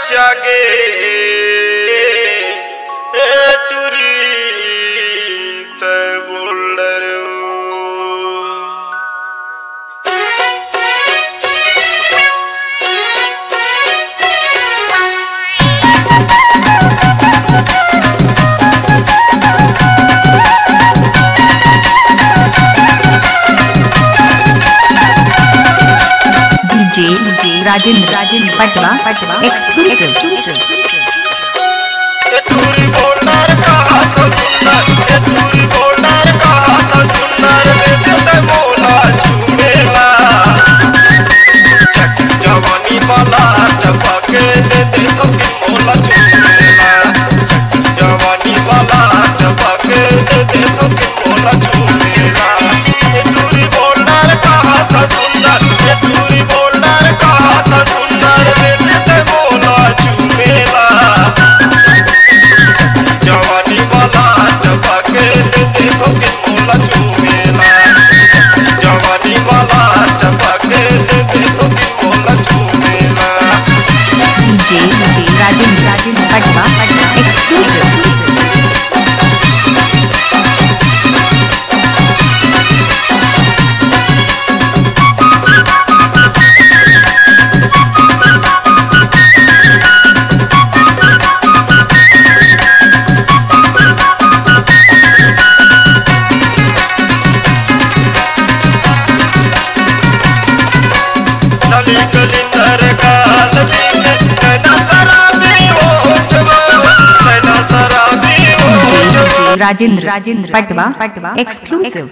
जागे टूरी ते बोल्डर राजेंद्र पटवा एक्सक्लूसिव। टूरी बोल्डर का हाथ सुंदर, टूरी बोल्डर का हाथ सुंदर, देते मोला झूमेला छठी जवानी वाला टपके देते तो कि मोला झूमेला छठी जवानी वाला टपके देते तो कि मोला झूमेला। टूरी बोल्डर का हाथ सुंदर, टूरी बोल्डर का हाथ सुंदर, देते मोला झूमेला जवानी वाला टपके देते तो कि मोला झूमेला जवानी वाला टपके देते तो कि मोला झूमेला। डीजे राजेंद्र पटवा एक्सक्लूसिव। राजेंद्र पटवा एक्सक्लूसिव।